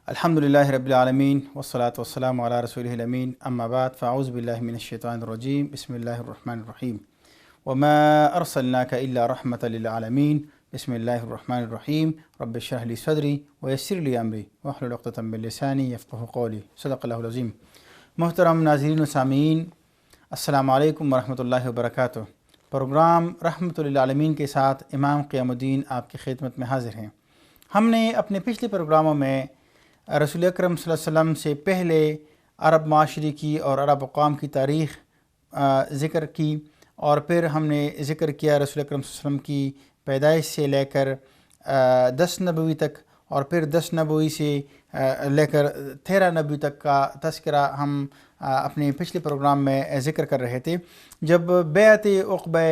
الحمدللہ رب العالمین والصلاة والسلام علی رسولہ الامین اما بعد فاعوذ باللہ من الشیطان الرجیم بسم اللہ الرحمن الرحیم وما ارسلناک الا رحمۃ للعالمین بسم اللہ الرحمن الرحیم رب اشرح لی صدری ویسر لی امری واحلل عقدۃ من لسانی یفقہوا قولی صدق اللہ العظیم۔ محترم ناظرین و سامعین، السلام علیکم ورحمۃ اللہ وبرکاتہ۔ پروگرام رحمۃ للعالمین کے ساتھ امام قیام الدین آپ کی خدمت میں حاضر ہیں۔ ہم نے اپنے پچھلے پروگراموں میں رسول اکرم صلی اللہ علیہ وسلم سے پہلے عرب معاشرے کی اور عرب اقوام کی تاریخ ذکر کی، اور پھر ہم نے ذکر کیا رسول اکرم صلی اللہ علیہ وسلم کی پیدائش سے لے کر 10 نبوی تک، اور پھر 10 نبوی سے لے کر 13 نبوی تک کا تذکرہ ہم اپنے پچھلے پروگرام میں ذکر کر رہے تھے۔ جب بیعت عقبہ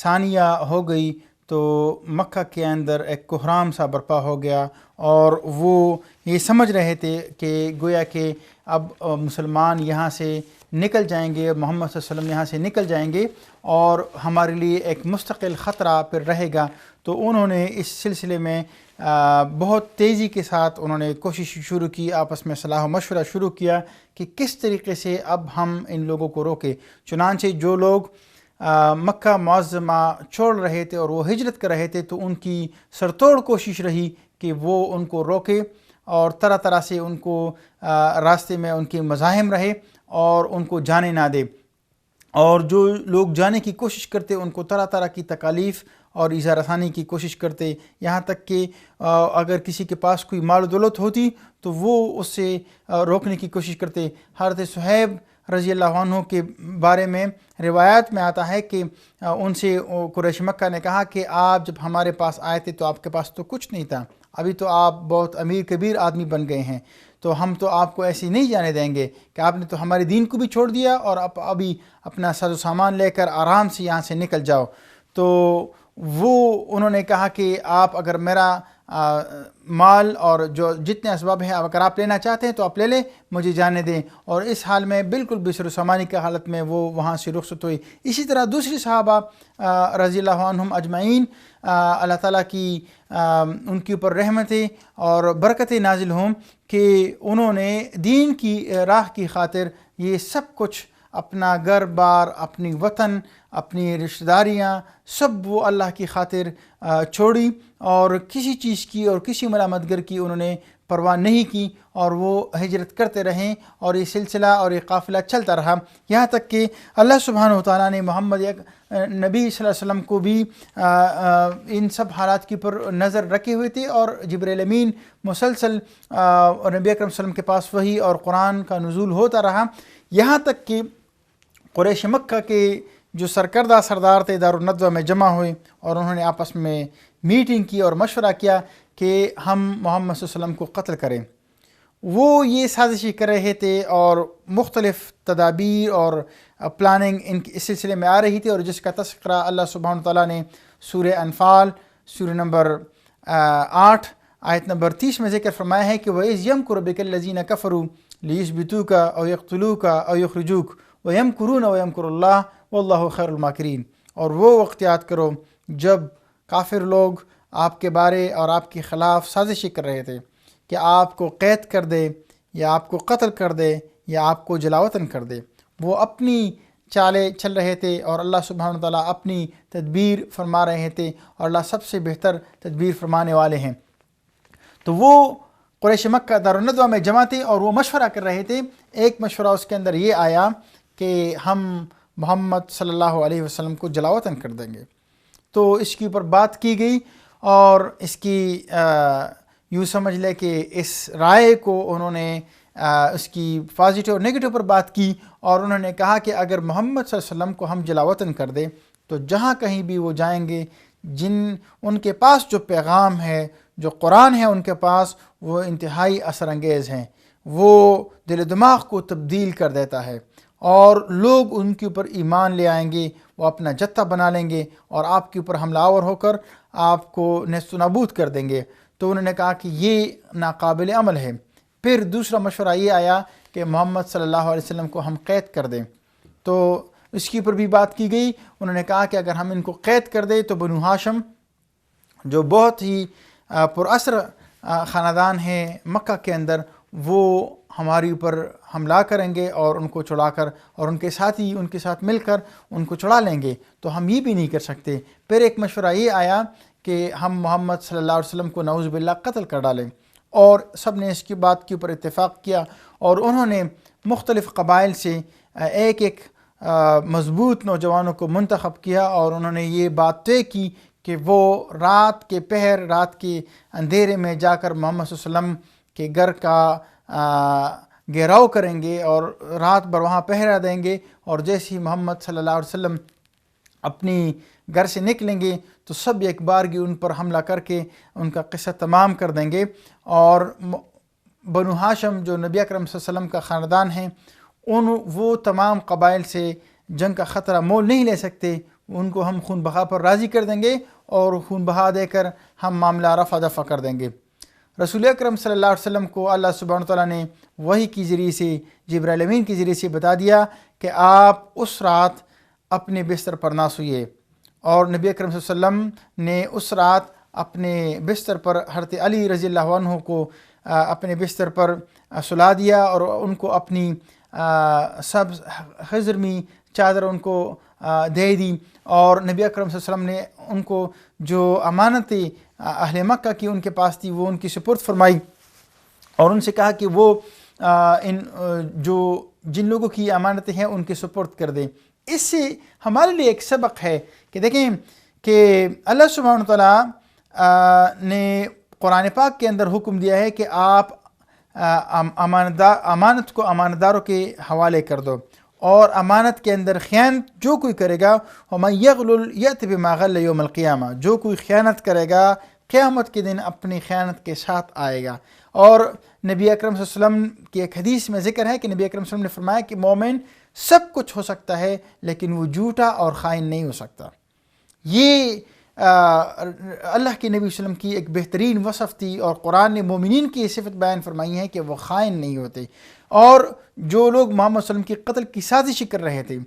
ثانیہ ہو گئی تو مکہ کے اندر ایک کوہرام سا برپا ہو گیا، اور وہ یہ سمجھ رہے تھے کہ گویا کہ اب مسلمان یہاں سے نکل جائیں گے، محمد صلی اللہ علیہ وسلم یہاں سے نکل جائیں گے اور ہمارے لیے ایک مستقل خطرہ پھر رہے گا۔ تو انہوں نے اس سلسلے میں بہت تیزی کے ساتھ انہوں نے کوشش شروع کی، آپس میں صلاح و مشورہ شروع کیا کہ کس طریقے سے اب ہم ان لوگوں کو روکیں۔ چنانچہ جو لوگ مکہ معظمہ چھوڑ رہے تھے اور وہ ہجرت کر رہے تھے تو ان کی سرتوڑ کوشش رہی کہ وہ ان کو روکے، اور طرح طرح سے ان کو راستے میں ان کے مزاحم رہے اور ان کو جانے نہ دے، اور جو لوگ جانے کی کوشش کرتے ان کو طرح طرح کی تکالیف اور ایذا رسانی کی کوشش کرتے، یہاں تک کہ اگر کسی کے پاس کوئی مال و دولت ہوتی تو وہ اس سے روکنے کی کوشش کرتے۔ حضرت صہیب رضی اللہ عنہ کے بارے میں روایات میں آتا ہے کہ ان سے قریش مکہ نے کہا کہ آپ جب ہمارے پاس آئے تھے تو آپ کے پاس تو کچھ نہیں تھا، ابھی تو آپ بہت امیر کبیر آدمی بن گئے ہیں، تو ہم تو آپ کو ایسے نہیں جانے دیں گے کہ آپ نے تو ہمارے دین کو بھی چھوڑ دیا اور ابھی اپنا ساز و سامان لے کر آرام سے یہاں سے نکل جاؤ۔ تو انہوں نے کہا کہ آپ اگر میرا مال اور جو جتنے اسباب ہیں اگر آپ لینا چاہتے ہیں تو آپ لے لیں، مجھے جانے دیں۔ اور اس حال میں بالکل بسر و سامانی کی حالت میں وہ وہاں سے رخصت ہوئی۔ اسی طرح دوسری صحابہ رضی اللہ عنہم اجمعین، اللہ تعالیٰ کی ان کے اوپر رحمتیں اور برکتیں نازل ہوں کہ انہوں نے دین کی راہ کی خاطر یہ سب کچھ، اپنا گھر بار، اپنی وطن، اپنی رشتہ داریاں، سب وہ اللہ کی خاطر چھوڑی، اور کسی چیز کی اور کسی ملامت گر کی انہوں نے پرواہ نہیں کی، اور وہ ہجرت کرتے رہیں، اور یہ سلسلہ اور یہ قافلہ چلتا رہا، یہاں تک کہ اللہ سبحانہ وتعالیٰ نے محمد نبی صلی اللہ علیہ وسلم کو بھی ان سب حالات کے پر نظر رکھے ہوئے تھے، اور جبرائیل امین مسلسل اور نبی اکرم صلی اللہ علیہ وسلم کے پاس وحی اور قرآن کا نزول ہوتا رہا، یہاں تک کہ قریش مکہ کے جو سرکردہ سردار تھے دارالندوہ میں جمع ہوئے، اور انہوں نے آپس میں میٹنگ کی اور مشورہ کیا کہ ہم محمد صلی اللہ علیہ وسلم کو قتل کریں۔ وہ یہ سازشی کر رہے تھے اور مختلف تدابیر اور پلاننگ اس سلسلے میں آ رہی تھی، اور جس کا تذکرہ اللہ سبحانہ تعالیٰ نے سورہ انفال سورہ نمبر 8 آیت نمبر 30 میں ذکر فرمایا ہے کہ وَإِذْ يَمْكُرُ بِكَ الَّذِينَ كَفَرُوا لِيُثْبِتُوكَ أَوْ يَقْتُلُوكَ أَوْ يُخْرِجُوكَ وَيَمْكُرُونَ وَيَمْكُرُ اللَّهُ وَاللَّهُ خَيْرُ الْمَاكِرِينَ۔ اور وہ وقت یاد کرو جب کافر لوگ آپ کے بارے اور آپ کے خلاف سازشی کر رہے تھے کہ آپ کو قید کر دے یا آپ کو قتل کر دے یا آپ کو جلاوطن کر دے، وہ اپنی چالیں چل رہے تھے اور اللہ سبحانہ وتعالیٰ اپنی تدبیر فرما رہے تھے، اور اللہ سب سے بہتر تدبیر فرمانے والے ہیں۔ تو وہ قریش مکہ دارالندوہ میں جمع تھے اور وہ مشورہ کر رہے تھے۔ ایک مشورہ اس کے اندر یہ آیا کہ ہم محمد صلی اللہ علیہ وسلم کو جلاوطن کر دیں گے۔ تو اس کے اوپر بات کی گئی، اور اس کی یوں سمجھ لے کہ اس رائے کو انہوں نے اس کی پازیٹیو اور نیگیٹو پر بات کی، اور انہوں نے کہا کہ اگر محمد صلی اللہ علیہ وسلم کو ہم جلاوطن کر دیں تو جہاں کہیں بھی وہ جائیں گے، ان کے پاس جو پیغام ہے، جو قرآن ہے ان کے پاس، وہ انتہائی اثر انگیز ہیں، وہ دل و دماغ کو تبدیل کر دیتا ہے، اور لوگ ان کے اوپر ایمان لے آئیں گے، وہ اپنا جتھا بنا لیں گے اور آپ کے اوپر حملہ آور ہو کر آپ کو نیست و نابود کر دیں گے۔ تو انہوں نے کہا کہ یہ ناقابل عمل ہے۔ پھر دوسرا مشورہ یہ آیا کہ محمد صلی اللہ علیہ وسلم کو ہم قید کر دیں، تو اس کے اوپر بھی بات کی گئی۔ انہوں نے کہا کہ اگر ہم ان کو قید کر دیں تو بنو ہاشم جو بہت ہی پر اثر خاندان ہیں مکہ کے اندر وہ ہمارے اوپر حملہ کریں گے اور ان کو چھڑا کر اور ان کے ساتھی ان کے ساتھ مل کر ان کو چھڑا لیں گے، تو ہم یہ بھی نہیں کر سکتے۔ پھر ایک مشورہ یہ آیا کہ ہم محمد صلی اللہ علیہ وسلم کو نعوذ باللہ قتل کر ڈالیں، اور سب نے اس کی بات کے اوپر اتفاق کیا، اور انہوں نے مختلف قبائل سے ایک ایک مضبوط نوجوانوں کو منتخب کیا، اور انہوں نے یہ بات طے کی کہ وہ رات کے پہر، رات کے اندھیرے میں جا کر محمد صلی اللہ علیہ وسلم کے گھر کا گھیراؤ کریں گے اور رات بھر وہاں پہرا دیں گے، اور جیسے ہی محمد صلی اللہ علیہ وسلم اپنی گھر سے نکلیں گے تو سب ایک بارگی ان پر حملہ کر کے ان کا قصہ تمام کر دیں گے۔ اور بنو ہاشم جو نبی اکرم صلی اللہ علیہ وسلم کا خاندان ہے، وہ تمام قبائل سے جنگ کا خطرہ مول نہیں لے سکتے، ان کو ہم خون بہا پر راضی کر دیں گے اور خون بہا دے کر ہم معاملہ رفع دفع کر دیں گے۔ رسول اکرم صلی اللہ علیہ وسلم کو اللہ سبحانہ تعالیٰ نے وحی کے ذریعے سے، جبرائیل امین کے ذریعے سے بتا دیا کہ آپ اس رات اپنے بستر پر نہ سوئیے، اور نبی اکرم صلی اللہ علیہ وسلم نے اس رات اپنے بستر پر حضرت علی رضی اللہ عنہ کو اپنے بستر پر سلا دیا، اور ان کو اپنی سبز خضرمی چادر ان کو دے دی، اور نبی اکرم صلی اللہ علیہ وسلم نے ان کو جو امانتیں اہل مکہ کی ان کے پاس تھی وہ ان کی سپرد فرمائی، اور ان سے کہا کہ وہ جن لوگوں کی امانتیں ہیں ان کے سپرد کر دیں۔ اس سے ہمارے لیے ایک سبق ہے کہ دیکھیں کہ اللہ سبحانہ تعالیٰ نے قرآن پاک کے اندر حکم دیا ہے کہ آپ امانت کو امانتداروں کے حوالے کر دو، اور امانت کے اندر خیانت جو کوئی کرے گا، وَمَن يَغْلُلْ يَأْتِ بِمَا غَلَّ يَوْمَ الْقِيَامَةِ، جو کوئی خیانت کرے گا قیامت کے دن اپنی خیانت کے ساتھ آئے گا۔ اور نبی اکرم صلی اللہ علیہ وسلم کی ایک حدیث میں ذکر ہے کہ نبی اکرم صلی اللہ علیہ وسلم نے فرمایا کہ مومن سب کچھ ہو سکتا ہے لیکن وہ جھوٹا اور خائن نہیں ہو سکتا۔ یہ اللہ کے نبی صلی اللہ علیہ وسلم کی ایک بہترین وصف تھی، اور قرآن نے مومنین کی صفت بیان فرمائی ہے کہ وہ خائن نہیں ہوتے۔ اور جو لوگ محمد صلی اللہ علیہ وسلم کی قتل کی سازش کر رہے تھے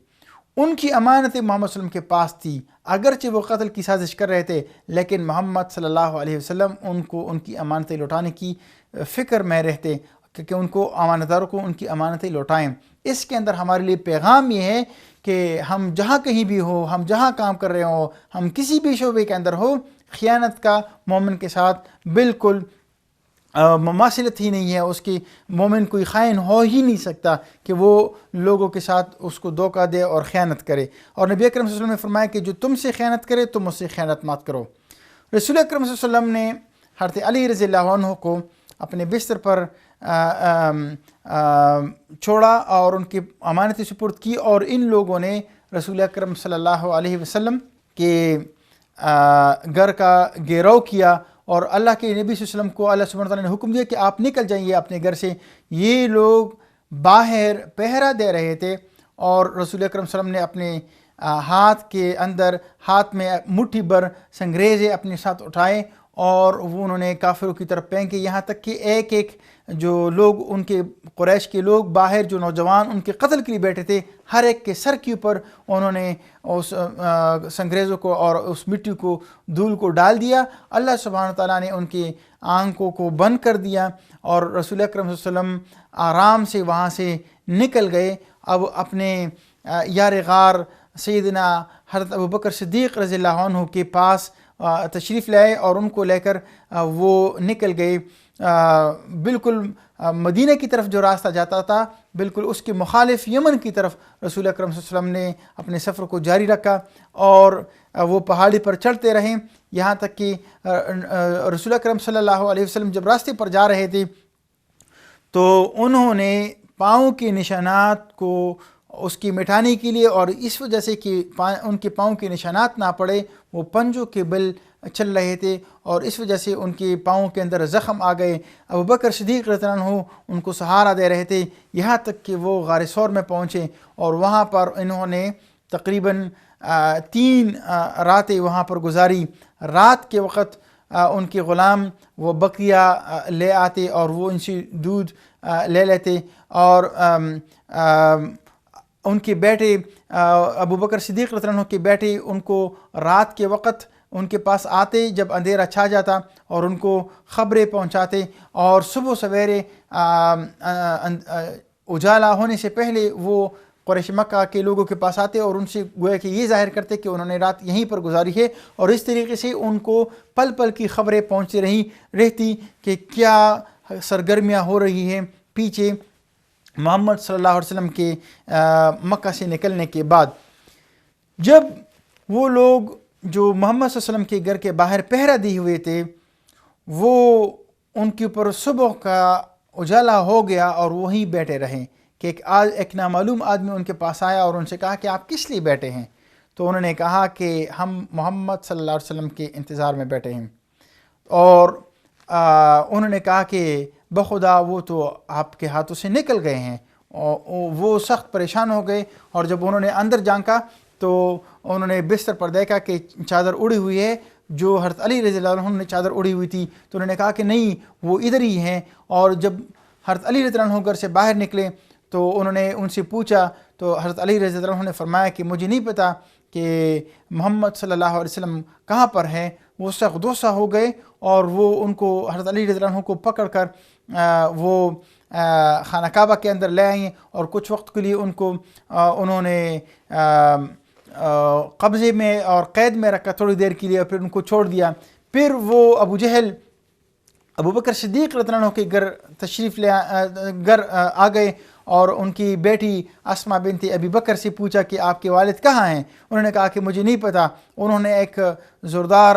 ان کی امانتیں محمد صلی اللہ علیہ وسلم کے پاس تھی، اگرچہ وہ قتل کی سازش کر رہے تھے لیکن محمد صلی اللہ علیہ وسلم ان کو ان کی امانتیں لوٹانے کی فکر میں رہتے کہ ان کو امانتداروں کو ان کی امانتیں لوٹائیں۔ اس کے اندر ہمارے لیے پیغام یہ ہے کہ ہم جہاں کہیں بھی ہو، ہم جہاں کام کر رہے ہوں، ہم کسی بھی شعبے کے اندر ہو، خیانت کا مومن کے ساتھ بالکل مماثلت ہی نہیں ہے، اس کی مومن کوئی خائن ہو ہی نہیں سکتا کہ وہ لوگوں کے ساتھ اس کو دھوکہ دے اور خیانت کرے۔ اور نبی اکرم صلی اللہ علیہ وسلم نے فرمایا کہ جو تم سے خیانت کرے تم اس سے خیانت مت کرو۔ رسول اکرم صلی اللہ علیہ وسلم نے حضرت علی رضی اللہ عنہ کو اپنے بستر پر چھوڑا اور ان کی امانتیں سپرد کی، اور ان لوگوں نے رسول اکرم صلی اللہ علیہ وسلم کے گھر کا گھیراؤ کیا، اور اللہ کے نبی صلی اللہ علیہ وسلم کو اللہ سبحانہ تعالیٰ نے حکم دیا کہ آپ نکل جائیے اپنے گھر سے۔ یہ لوگ باہر پہرا دے رہے تھے، اور رسول اکرم صلی اللہ علیہ وسلم نے اپنے ہاتھ کے اندر ہاتھ میں مٹھی بھر سنگریزے اپنے ساتھ اٹھائے، اور وہ انہوں نے کافروں کی طرف پھینکے، یہاں تک کہ ایک ایک جو لوگ ان کے قریش کے لوگ باہر جو نوجوان ان کے قتل کے لیے بیٹھے تھے، ہر ایک کے سر کے اوپر انہوں نے اس سنگریزوں کو اور اس مٹی کو دھول کو ڈال دیا۔ اللہ سبحانہ تعالیٰ نے ان کی آنکھوں کو بند کر دیا، اور رسول اکرم صلی اللہ علیہ وسلم آرام سے وہاں سے نکل گئے۔ اب اپنے یار غار سیدنا حضرت ابوبکر صدیق رضی اللہ عنہ کے پاس تشریف لائے، اور ان کو لے کر وہ نکل گئے بالکل مدینہ کی طرف جو راستہ جاتا تھا بالکل اس کے مخالف یمن کی طرف رسول اکرم صلی اللہ علیہ وسلم نے اپنے سفر کو جاری رکھا، اور وہ پہاڑی پر چڑھتے رہے، یہاں تک کہ رسول اکرم صلی اللہ علیہ وسلم جب راستے پر جا رہے تھے تو انہوں نے پاؤں کے نشانات کو اس کی مٹانے کے لیے، اور اس وجہ سے کہ ان کے پاؤں کے نشانات نہ پڑے، وہ پنجوں کے بل چل رہے تھے، اور اس وجہ سے ان کے پاؤں کے اندر زخم آ گئے۔ ابوبکر صدیق رضی اللہ عنہ ان کو سہارا دے رہے تھے، یہاں تک کہ وہ غار ثور میں پہنچے، اور وہاں پر انہوں نے تقریباً 3 راتیں وہاں پر گزاری۔ رات کے وقت ان کے غلام وہ بکریاں لے آتے اور وہ ان سے دودھ لے لیتے، اور ان کے بیٹے ابوبکر صدیق رضی اللہ عنہ کے بیٹے ان کو رات کے وقت ان کے پاس آتے جب اندھیرا چھا جاتا اور ان کو خبریں پہنچاتے، اور صبح سویرے اجالا ہونے سے پہلے وہ قریش مکہ کے لوگوں کے پاس آتے اور ان سے گویا کہ یہ ظاہر کرتے کہ انہوں نے رات یہیں پر گزاری ہے، اور اس طریقے سے ان کو پل پل کی خبریں پہنچتی رہتی کہ کیا سرگرمیاں ہو رہی ہیں پیچھے محمد صلی اللہ علیہ وسلم کے مکہ سے نکلنے کے بعد۔ جب وہ لوگ جو محمد صلی اللہ علیہ وسلم کے گھر کے باہر پہرا دیے ہوئے تھے، وہ ان کے اوپر صبح کا اجالا ہو گیا اور وہیں بیٹھے رہے کہ ایک نامعلوم آدمی ان کے پاس آیا اور ان سے کہا کہ آپ کس لیے بیٹھے ہیں؟ تو انہوں نے کہا کہ ہم محمد صلی اللہ علیہ وسلم کے انتظار میں بیٹھے ہیں، اور انہوں نے کہا کہ بخدا وہ تو آپ کے ہاتھوں سے نکل گئے ہیں، اور وہ سخت پریشان ہو گئے، اور جب انہوں نے اندر جھانکا تو انہوں نے بستر پر دیکھا کہ چادر اڑی ہوئی ہے، جو حضرت علی رضی اللہ عنہ نے چادر اڑی ہوئی تھی، تو انہوں نے کہا کہ نہیں وہ ادھر ہی ہیں، اور جب حضرت علی رضی اللہ عنہ گھر سے باہر نکلے تو انہوں نے ان سے پوچھا، تو حضرت علی رضی اللہ عنہ نے فرمایا کہ مجھے نہیں پتا کہ محمد صلی اللہ علیہ وسلم کہاں پر ہیں۔ وہ سخت غصہ ہو گئے اور وہ ان کو حضرت علی رضی اللہ عنہ کو پکڑ کر وہ خانہ کعبہ کے اندر لے آئیں، اور کچھ وقت کے لیے ان کو انہوں نے قبضے میں اور قید میں رکھا تھوڑی دیر کے لیے، اور پھر ان کو چھوڑ دیا۔ پھر وہ ابو جہل ابو بکر صدیق رضی اللہ عنہ کے گھر آ گئے اور ان کی بیٹی اسماء بنت ابی بکر سے پوچھا کہ آپ کے والد کہاں ہیں؟ انہوں نے کہا کہ مجھے نہیں پتا۔ انہوں نے ایک زوردار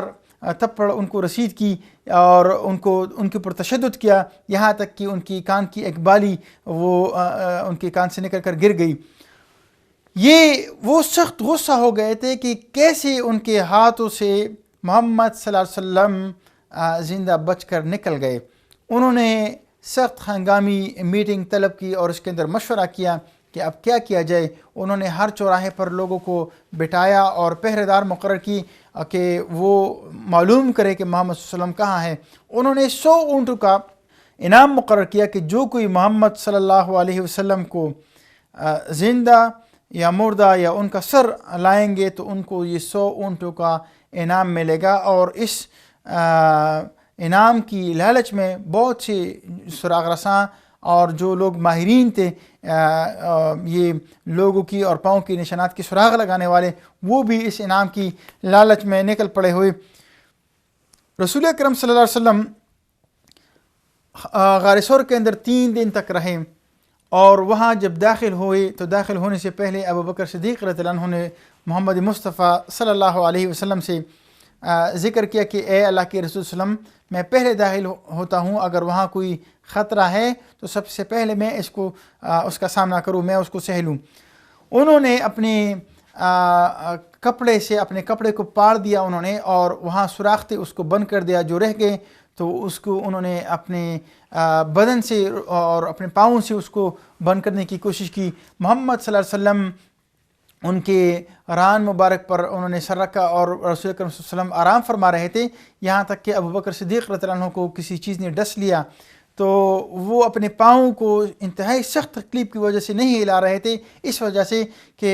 تھپڑ ان کو رسید کی اور ان کے اوپر تشدد کیا، یہاں تک کہ ان کی کان کی ایک بالی وہ ان کے کان سے نکل کر گر گئی۔ وہ سخت غصہ ہو گئے تھے کہ کیسے ان کے ہاتھوں سے محمد صلی اللہ علیہ وسلم زندہ بچ کر نکل گئے۔ انہوں نے سخت ہنگامی میٹنگ طلب کی اور اس کے اندر مشورہ کیا کہ اب کیا کیا جائے۔ انہوں نے ہر چوراہے پر لوگوں کو بٹھایا اور پہرے دار مقرر کی کہ وہ معلوم کرے کہ محمد صلی اللہ علیہ وسلم کہاں ہے۔ انہوں نے 100 اونٹوں کا انعام مقرر کیا کہ جو کوئی محمد صلی اللہ علیہ وسلم کو زندہ یا مردہ یا ان کا سر لائیں گے تو ان کو یہ 100 اونٹوں کا انعام ملے گا۔ اور اس انعام کی لالچ میں بہت سے سراغ رساں اور جو لوگ ماہرین تھے یہ لوگوں کی اور پاؤں کی نشانات کی سراغ لگانے والے، وہ بھی اس انعام کی لالچ میں نکل پڑے ہوئے۔ رسول اکرم صلی اللہ علیہ وسلم غار ثور کے اندر 3 دن تک رہے، اور وہاں جب داخل ہوئے تو داخل ہونے سے پہلے ابو بکر صدیق رضی اللہ عنہ نے محمد مصطفیٰ صلی اللہ علیہ وسلم سے ذکر کیا کہ اے اللہ کے رسول صلی اللہ علیہ وسلم، میں پہلے داخل ہوتا ہوں، اگر وہاں کوئی خطرہ ہے تو سب سے پہلے میں اس کا سامنا کروں، میں اس کو سہ لوں۔ انہوں نے اپنے کپڑے کو پاڑ دیا انہوں نے، اور وہاں سوراخ تھے اس کو بند کر دیا، جو رہ گئے تو اس کو انہوں نے اپنے بدن سے اور اپنے پاؤں سے اس کو بند کرنے کی کوشش کی۔ محمد صلی اللہ علیہ وسلم ان کے ران مبارک پر انہوں نے سر رکھا اور رسول اکرم صلی اللہ علیہ وسلم آرام فرما رہے تھے، یہاں تک کہ ابو بکر صدیق رضی اللہ عنہ کو کسی چیز نے ڈس لیا، تو وہ اپنے پاؤں کو انتہائی سخت تکلیف کی وجہ سے نہیں ہلا رہے تھے، اس وجہ سے کہ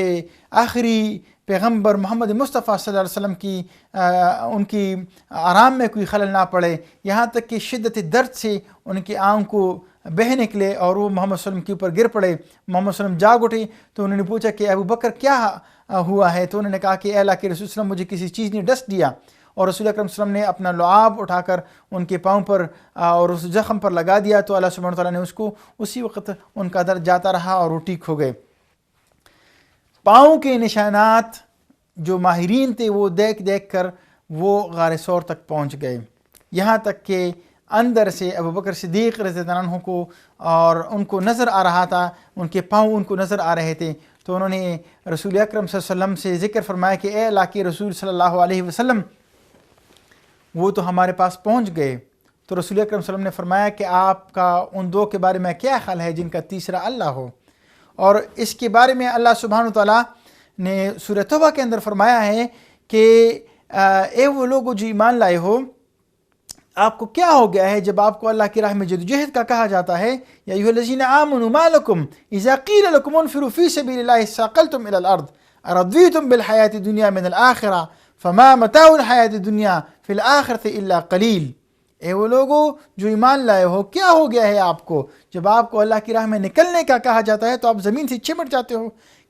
آخری پیغمبر محمد مصطفیٰ صلی اللہ علیہ وسلم کی ان کی آرام میں کوئی خلل نہ پڑے، یہاں تک کہ شدت درد سے ان کی آنکھ کو بہہ نکلے اور وہ محمد صلی اللہ علیہ وسلم کے اوپر گر پڑے۔ محمد صلی اللہ علیہ وسلم جاگ اٹھے تو انہوں نے پوچھا کہ ابو بکر کیا ہوا ہے؟ تو انہوں نے کہا کہ اے اللہ کے رسول صلی اللہ علیہ وسلم، مجھے کسی چیز نے ڈس دیا، اور رسول اکرم صلی اللہ علیہ وسلم نے اپنا لعاب اٹھا کر ان کے پاؤں پر اور اس زخم پر لگا دیا، تو اللہ سبحانہ وتعالیٰ نے اس کو اسی وقت ان کا درد جاتا رہا اور وہ ٹھیک ہو گئے۔ پاؤں کے نشانات جو ماہرین تھے وہ دیکھ کر وہ غار ثور تک پہنچ گئے، یہاں تک کہ اندر سے ابو بکر صدیق رضی اللہ عنہ کو اور ان کو نظر آ رہا تھا، ان کے پاؤں ان کو نظر آ رہے تھے، تو انہوں نے رسول اکرم صلی اللہ علیہ وسلم سے ذکر فرمایا کہ اے اللہ کے رسول صلی اللہ علیہ وسلم، وہ تو ہمارے پاس پہنچ گئے۔ تو رسول اکرم صلی اللہ علیہ وسلم نے فرمایا کہ آپ کا ان 2 کے بارے میں کیا خیال ہے جن کا تیسرا اللہ ہو؟ اور اس کے بارے میں اللہ سبحانہ وتعالیٰ نے سورہ توبہ کے اندر فرمایا ہے کہ اے وہ لوگ جو ایمان لائے ہو، آپ کو کیا ہو گیا ہے جب آپ کو اللہ کی راہ میں جدوجہد کا کہا جاتا ہے، یا ایھا الذین آمنوا ما لکم اذا قیل لکم انفروا فی سبیل اللہ ثاقلتم الی الارض ارضیتم بالحیاۃ الدنیا من الآخرہ فما متاع الحیات الدنیا فی الآخرۃ الا قلیل۔ اے وہ لوگوں جو ایمان لائے ہو، کیا ہو گیا ہے آپ کو؟ جب آپ کو اللہ کی راہ میں نکلنے کا کہا جاتا ہے تو آپ زمین سے چمٹ جاتے ہو۔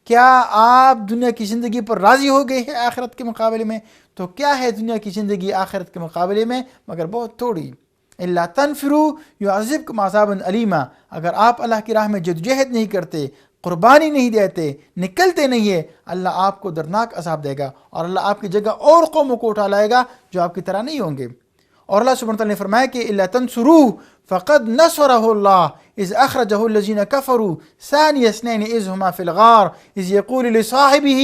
کیا آپ دنیا کی زندگی پر راضی ہو گئے ہیں آخرت کے مقابلے میں؟ تو کیا ہے دنیا کی زندگی آخرت کے مقابلے میں؟ مگر بہت تھوڑی۔ الا تنفروا يعذبكم عذابا الیما۔ اگر آپ اللہ کی راہ میں جدوجہد نہیں کرتے، قربانی نہیں دیتے، نکلتے نہیں ہے، اللہ آپ کو دردناک عذاب دے گا، اور اللہ آپ کی جگہ اور قوموں کو اٹھا لائے گا جو آپ کی طرح نہیں ہوں گے۔ اور اللہ سبحانہ تعالیٰ نے فرمایا کہ الا تنصروه فقد نصره الله اذ اخرجه الذين كفروا ثاني اثنين اذ هما في الغار اذ يقول لصاحبه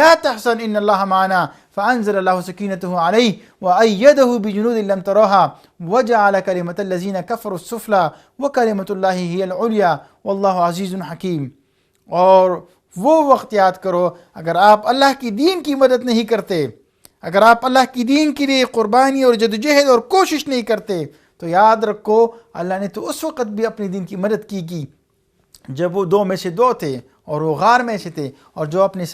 لا تحزن ان الله معنا فانزل الله سكينته عليه وايده بجنود لم تروها وجعل كلمة الذين كفروا السفلى وكلمة الله هي العليا والله عزيز حكيم۔ اور وہ وقت یاد کرو اگر آپ اللہ کی دین کی مدد نہیں کرتے، اگر آپ اللہ کی دین کے لیے قربانی اور جدوجہد اور کوشش نہیں کرتے، تو یاد رکھو اللہ نے تو اس وقت بھی اپنی دین کی مدد کی جب وہ 2 میں سے 2 تھے اور وہ غار میں سے تھے، اور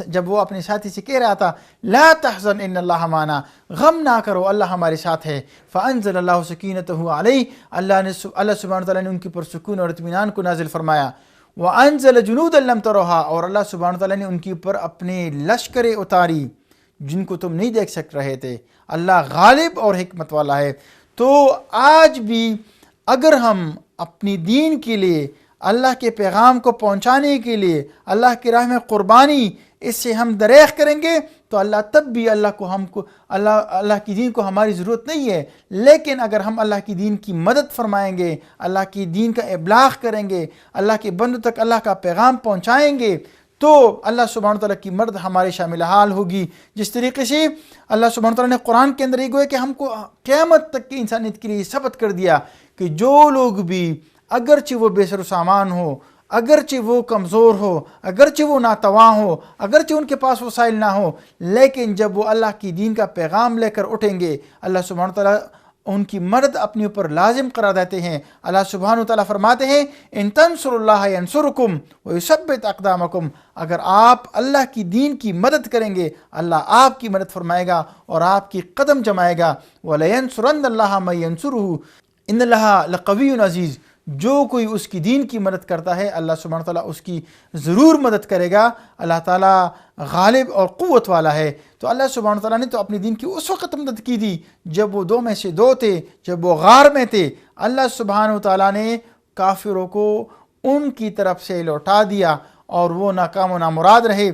جب وہ اپنے ساتھی سے کہہ رہا تھا لا تحزن ان اللہ معنا، غم نہ کرو اللہ ہمارے ساتھ ہے، فانزل اللہ سکینتہ علیہ، اللہ سبحانہ تعالیٰ نے ان کے پر سکون اور اطمینان کو نازل فرمایا، وانزل جنودا لم تروها، اور اللہ سبحانہ تعالیٰ نے ان کے اوپر اپنے لشکریں اتاری جن کو تم نہیں دیکھ سک رہے تھے۔ اللہ غالب اور حکمت والا ہے۔ تو آج بھی اگر ہم اپنی دین کے لیے، اللہ کے پیغام کو پہنچانے کے لیے اللہ کی راہ میں قربانی اس سے ہم دریغ کریں گے تو اللہ تب بھی اللہ کی دین کو ہماری ضرورت نہیں ہے، لیکن اگر ہم اللہ کی دین کی مدد فرمائیں گے، اللہ کی دین کا ابلاغ کریں گے، اللہ کے بندوں تک اللہ کا پیغام پہنچائیں گے، تو اللہ سبحانہ تعالیٰ کی مدد ہمارے شامل حال ہوگی۔ جس طریقے سے اللہ سبحانہ تعالیٰ نے قرآن کے اندر یہ گویا کہ ہم کو قیامت تک کی انسانیت کے لیے ثابت کر دیا کہ جو لوگ بھی اگرچہ وہ بے سر و سامان ہو، اگرچہ وہ کمزور ہو، اگرچہ وہ ناتواں ہو، اگرچہ ان کے پاس وسائل نہ ہو، لیکن جب وہ اللہ کی دین کا پیغام لے کر اٹھیں گے، اللہ سبحانہ تعالیٰ ان کی مدد اپنے اوپر لازم قرار دیتے ہیں۔ اللہ سبحانہ تعالیٰ فرماتے ہیں ان تنصروا اللہ ینصرکم ویثبت اقدامکم، اگر آپ اللہ کی دین کی مدد کریں گے اللہ آپ کی مدد فرمائے گا اور آپ کی قدم جمائے گا۔ وَلَيَنْصُرَنَّ اللَّهَ مَن يَنْصُرُهُ إِنَّ اللَّهَ لَقَوِيٌّ عَزِيزٌ، جو کوئی اس کی دین کی مدد کرتا ہے اللہ سبحانہ تعالیٰ اس کی ضرور مدد کرے گا۔ اللہ تعالیٰ غالب اور قوت والا ہے۔ تو اللہ سبحانہ تعالیٰ نے تو اپنی دین کی اس وقت مدد کی تھی جب وہ 2 میں سے 2 تھے، جب وہ غار میں تھے۔ اللہ سبحانہ تعالیٰ نے کافروں کو ان کی طرف سے لوٹا دیا اور وہ ناکام و نامراد رہے۔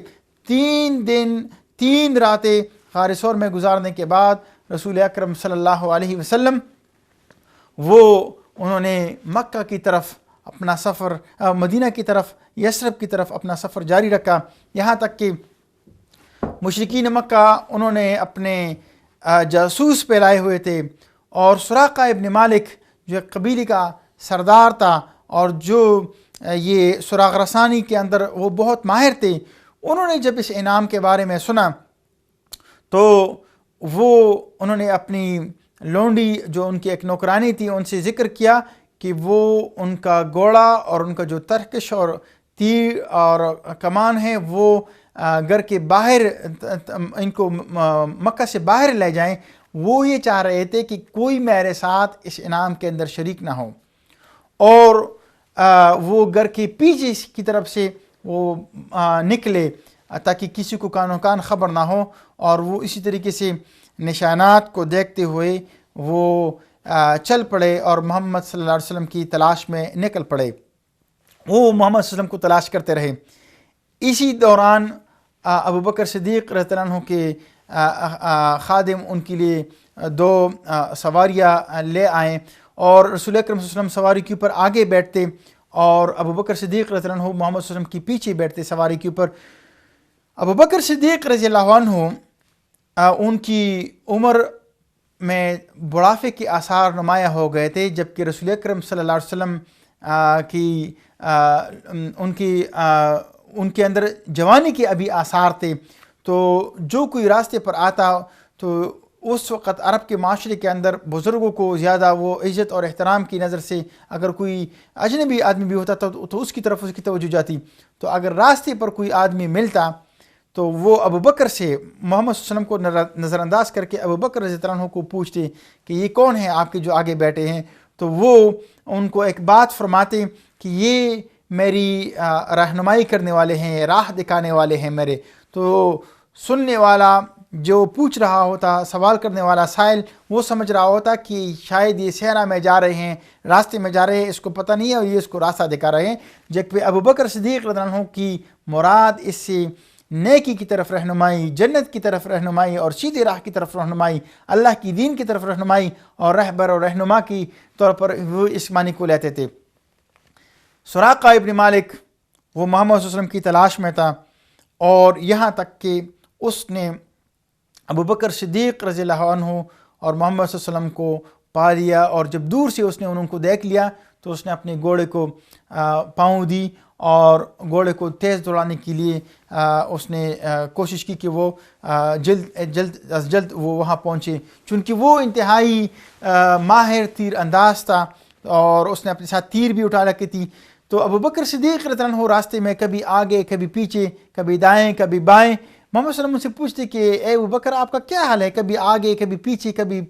3 دن 3 راتیں غار ثور میں گزارنے کے بعد رسول اکرم صلی اللہ علیہ وسلم انہوں نے مکہ کی طرف اپنا سفر، مدینہ کی طرف، یثرب کی طرف اپنا سفر جاری رکھا، یہاں تک کہ مشرکین مکہ انہوں نے اپنے جاسوس پہ لائے ہوئے تھے، اور سراقہ ابن مالک جو ایک قبیلے کا سردار تھا اور جو یہ سراغ رسانی کے اندر وہ بہت ماہر تھے، انہوں نے جب اس انعام کے بارے میں سنا تو انہوں نے اپنی لونڈی جو ان کی ایک نوکرانی تھی ان سے ذکر کیا کہ وہ ان کا گھوڑا اور ان کا جو ترکش اور تیر اور کمان ہے وہ گھر کے باہر ان کو مکہ سے باہر لے جائیں۔ وہ یہ چاہ رہے تھے کہ کوئی میرے ساتھ اس انعام کے اندر شریک نہ ہو، اور وہ گھر کے پیچھے کی طرف سے وہ نکلے تاکہ کسی کو کانوں کان خبر نہ ہو، اور وہ اسی طریقے سے نشانات کو دیکھتے ہوئے وہ چل پڑے اور محمد صلی اللہ علیہ وسلم کی تلاش میں نکل پڑے۔ وہ محمد صلی اللہ علیہ وسلم کو تلاش کرتے رہے۔ اسی دوران ابو بکر صدیق رضی اللہ عنہ کے خادم ان کے لیے 2 سواریاں لے آئیں، اور رسول اکرم صلی اللہ علیہ وسلم سواری کے اوپر آگے بیٹھتے اور ابو بکر صدیق رضی اللہ عنہ محمد صلی اللہ علیہ وسلم کے پیچھے بیٹھتے سواری کے اوپر۔ ابو بکر صدیق رضی اللہ عنہ ان کی عمر میں بڑھاپے کے آثار نمایاں ہو گئے تھے، جبکہ رسول اکرم صلی اللہ علیہ وسلم ان کے اندر جوانی کے ابھی آثار تھے۔ تو جو کوئی راستے پر آتا تو اس وقت عرب کے معاشرے کے اندر بزرگوں کو زیادہ وہ عزت اور احترام کی نظر سے، اگر کوئی اجنبی آدمی بھی ہوتا تو اس کی طرف اس کی توجہ جاتی۔ تو اگر راستے پر کوئی آدمی ملتا تو وہ ابو بکر سے محمد صلی اللہ علیہ وسلم کو نظر انداز کر کے ابو بکر رضی اللہ عنہ کو پوچھتے کہ یہ کون ہیں آپ کے جو آگے بیٹھے ہیں، تو وہ ان کو ایک بات فرماتے کہ یہ میری رہنمائی کرنے والے ہیں، راہ دکھانے والے ہیں میرے. تو سننے والا جو پوچھ رہا ہوتا، سوال کرنے والا سائل، وہ سمجھ رہا ہوتا کہ شاید یہ صحرا میں جا رہے ہیں، راستے میں جا رہے ہیں، اس کو پتہ نہیں ہے اور یہ اس کو راستہ دکھا رہے ہیں. جبکہ ابو بکر صدیق رضی اللہ عنہ کی مراد اس سے نیکی کی طرف رہنمائی، جنت کی طرف رہنمائی اور سیدھی راہ کی طرف رہنمائی، اللہ کی دین کی طرف رہنمائی اور رہبر اور رہنما کی طور پر وہ اس معنی کو لیتے تھے. سراقہ ابن مالک وہ محمد صلی اللہ علیہ وسلم کی تلاش میں تھا، اور یہاں تک کہ اس نے ابو بکر صدیق رضی اللہ عنہ اور محمد صلی اللہ علیہ وسلم کو پا لیا، اور جب دور سے اس نے ان کو دیکھ لیا تو اس نے اپنے گھوڑے کو پاؤں دی اور گھوڑے کو تیز دوڑانے کے لیے اس نے کوشش کی کہ وہ جلد وہ وہاں پہنچے، چونکہ وہ انتہائی ماہر تیر انداز تھا اور اس نے اپنے ساتھ تیر بھی اٹھا رکھی تھی. تو ابو بکر صدیق رضی اللہ عنہ راستے میں کبھی آگے کبھی پیچھے، کبھی دائیں کبھی بائیں، محمد صلی اللہ علیہ وسلم سے پوچھتے کہ اے ابو بکر آپ کا کیا حال ہے، کبھی آگے کبھی پیچھے کبھی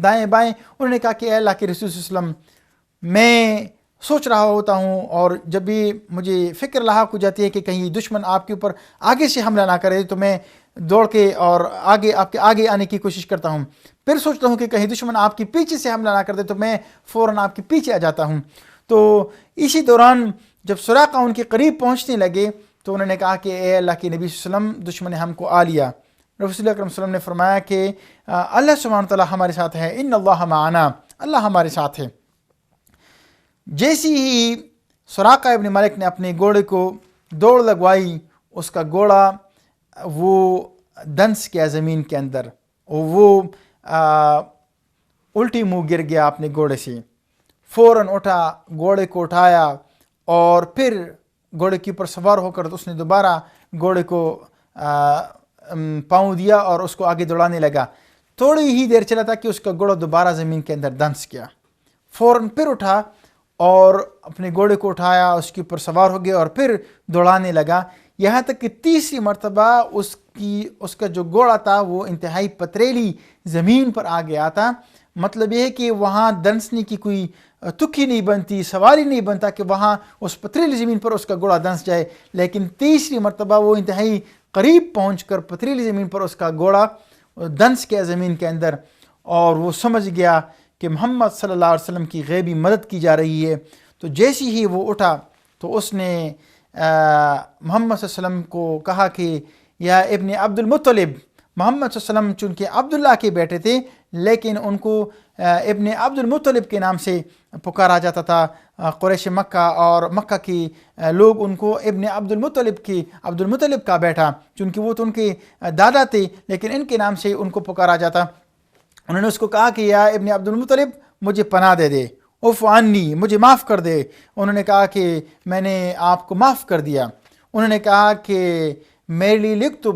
دائیں بائیں. انہوں نے کہا کہ اے اللہ کے رسول صلی اللہ علیہ وسلم، میں سوچ رہا ہوتا ہوں اور جب بھی مجھے فکر لاحق ہو جاتی ہے کہ کہیں دشمن آپ کے اوپر آگے سے حملہ نہ کرے تو میں دوڑ کے اور آپ کے آگے آنے کی کوشش کرتا ہوں. پھر سوچتا ہوں کہ کہیں دشمن آپ کے پیچھے سے حملہ نہ کر دے تو میں فوراً آپ کے پیچھے آ جاتا ہوں. تو اسی دوران جب سراقہ ان کے قریب پہنچنے لگے تو انہوں نے کہا کہ اے اللہ کے نبی صلی اللہ علیہ وسلم، دشمن نے ہم کو آ لیا. رسول اکرم صلی اللہ علیہ وسلم نے فرمایا کہ اللہ سبحانہ وتعالیٰ ہمارے ساتھ ہے، ان اللہ معنا، اللہ ہمارے ساتھ ہے. جیسی ہی سراقہ ابن مالک نے اپنے گھوڑے کو دوڑ لگوائی، اس کا گھوڑا وہ دنس گیا زمین کے اندر، اور وہ الٹی منہ گر گیا اپنے گھوڑے سے. فوراً اٹھا، گھوڑے کو اٹھایا اور پھر گھوڑے کے اوپر سوار ہو کر اس نے دوبارہ گھوڑے کو پاؤں دیا اور اس کو آگے دوڑانے لگا. تھوڑی ہی دیر چلا تھا کہ اس کا گھوڑا دوبارہ زمین کے اندر دنس گیا. فوراً پھر اٹھا اور اپنے گھوڑے کو اٹھایا، اس کے اوپر سوار ہو گیا اور پھر دوڑانے لگا، یہاں تک کہ تیسری مرتبہ اس کا جو گھوڑا تھا وہ انتہائی پتریلی زمین پر آ گیا تھا. مطلب یہ ہے کہ وہاں دنسنے کی کوئی تکی نہیں بنتی، سواری نہیں بنتا کہ وہاں اس پتریلی زمین پر اس کا گھوڑا دنس جائے. لیکن تیسری مرتبہ وہ انتہائی قریب پہنچ کر پتریلی زمین پر اس کا گھوڑا دنس گیا زمین کے اندر، اور وہ سمجھ گیا کہ محمد صلی اللہ علیہ وسلم کی غیبی مدد کی جا رہی ہے. تو جیسی ہی وہ اٹھا تو اس نے محمد صلی اللہ علیہ وسلم کو کہا کہ یا ابن عبد المطلب. محمد صلی اللہ علیہ وسلم چونکہ عبداللہ کے بیٹے تھے لیکن ان کو ابن عبد المطلب کے نام سے پکارا جاتا تھا. قریش مکہ اور مکہ کے لوگ ان کو ابن عبد المطلب کا بیٹا، چونکہ وہ تو ان کے دادا تھے لیکن ان کے نام سے ان کو پکارا جاتا. انہوں نے اس کو کہا کہ یا ابن عبد المطلب مجھے پناہ دے دے، عفو عنی، مجھے معاف کر دے. انہوں نے کہا کہ میں نے آپ کو معاف کر دیا. انہوں نے کہا کہ میرے لیے لکھ دو،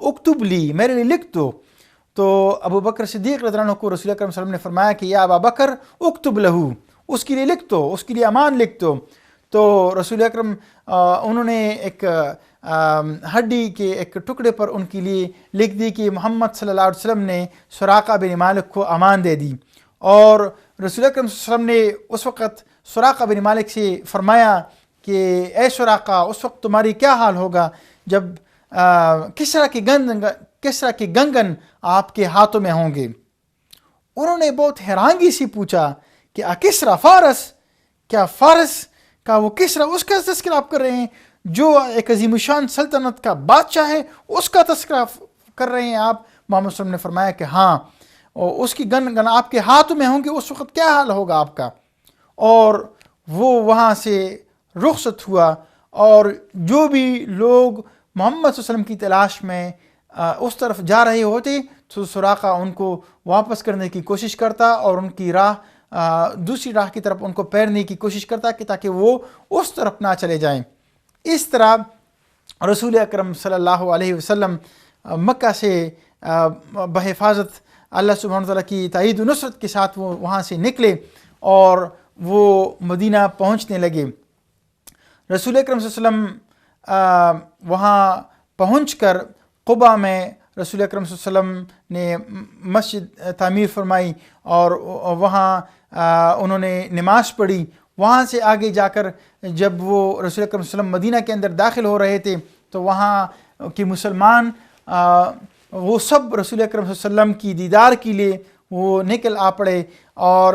اکتب لی، میرے لیے لکھ دو. تو ابو بکر صدیق رضی اللہ عنہ کو رسول اکرم صلی اللہ علیہ وسلم نے فرمایا کہ یا ابا بکر اکتب لہو، اس کے لیے لکھ دو، اس کے لیے امان لکھ دو. تو رسول اکرم انہوں نے ایک ہڈی کے ایک ٹکڑے پر ان کے لیے لکھ دی کہ محمد صلی اللہ علیہ وسلم نے سراقہ بن مالک کو امان دے دی. اور رسول اکرم صلی اللہ علیہ وسلم نے اس وقت سراقہ بن مالک سے فرمایا کہ اے سراقہ، اس وقت تمہاری کیا حال ہوگا جب کسرا کے گنگن آپ کے ہاتھوں میں ہوں گے. انہوں نے بہت حیرانگی سے پوچھا کہ کسرا فارس، کیا فارس کا وہ کسرا، اس کا تذکرہ آپ کر رہے ہیں جو ایک عظیم الشان سلطنت کا بادشاہ ہے، اس کا تذکرہ کر رہے ہیں آپ؟ محمد صلی اللہ علیہ وسلم نے فرمایا کہ ہاں، اور اس کی گن آپ کے ہاتھوں میں ہوں گے، اس وقت کیا حال ہوگا آپ کا. اور وہ وہاں سے رخصت ہوا، اور جو بھی لوگ محمد صلی اللہ علیہ وسلم کی تلاش میں اس طرف جا رہے ہوتے تو سراقہ ان کو واپس کرنے کی کوشش کرتا اور ان کی دوسری راہ کی طرف ان کو پھیرنے کی کوشش کرتا کہ تاکہ وہ اس طرف نہ چلے جائیں. اس طرح رسول اکرم صلی اللہ علیہ وسلم مکہ سے بحفاظت اللہ سبحانہ وتعالیٰ کی تائید و نصرت کے ساتھ وہ وہاں سے نکلے اور وہ مدینہ پہنچنے لگے. رسول اکرم صلی اللہ علیہ وسلم وہاں پہنچ کر قبا میں رسول اکرم صلی اللہ علیہ وسلم نے مسجد تعمیر فرمائی اور وہاں انہوں نے نماز پڑھی. وہاں سے آگے جا کر جب وہ رسول اکرم صلی اللہ علیہ وسلم مدینہ کے اندر داخل ہو رہے تھے تو وہاں کے مسلمان وہ سب رسول اکرم صلی اللہ علیہ وسلم کی دیدار کے لیے وہ نکل آ پڑے, اور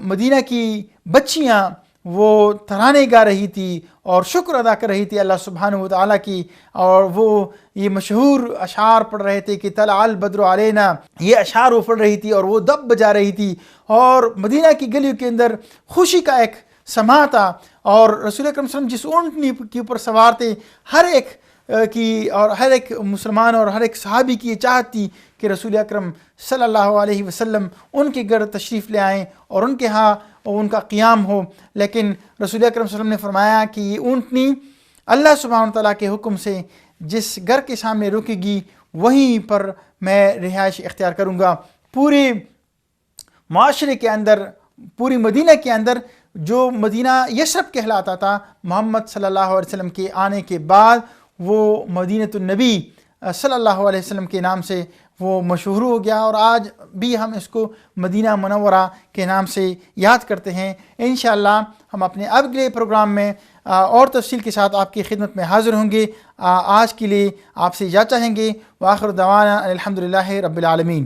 مدینہ کی بچیاں وہ ترانے گا رہی تھی اور شکر ادا کر رہی تھی اللہ سبحانہ و تعالیٰ کی, اور وہ یہ مشہور اشعار پڑھ رہے تھے کہ طلع البدر علینا, یہ اشعار وہ پڑھ رہی تھی اور وہ دب بجا رہی تھی, اور مدینہ کی گلیوں کے اندر خوشی کا ایک سما تھا. اور رسول اکرم صلی اللہ علیہ وسلم جس اونٹنی کے اوپر سوار تھے, ہر ایک کی اور ہر ایک مسلمان اور ہر ایک صحابی کی یہ چاہت تھی کہ رسول اکرم صلی اللہ علیہ وسلم ان کے گھر تشریف لے آئیں اور ان کے ہاں ان کا قیام ہو. لیکن رسول اکرم صلی اللہ علیہ وسلم نے فرمایا کہ یہ اونٹنی اللہ سبحانہ تعالیٰ کے حکم سے جس گھر کے سامنے رکے گی وہیں پر میں رہائش اختیار کروں گا. پورے معاشرے کے اندر, پوری مدینہ کے اندر جو مدینہ یثرب کہلاتا تھا, محمد صلی اللہ علیہ وسلم کے آنے کے بعد وہ مدینۃ النبی صلی اللہ علیہ وسلم کے نام سے وہ مشہور ہو گیا, اور آج بھی ہم اس کو مدینہ منورہ کے نام سے یاد کرتے ہیں. انشاءاللہ ہم اپنے اگلے پروگرام میں اور تفصیل کے ساتھ آپ کی خدمت میں حاضر ہوں گے. آج کے لیے آپ سے اجازت چاہیں گے. وآخر دعوانا الحمدللہ رب العالمین.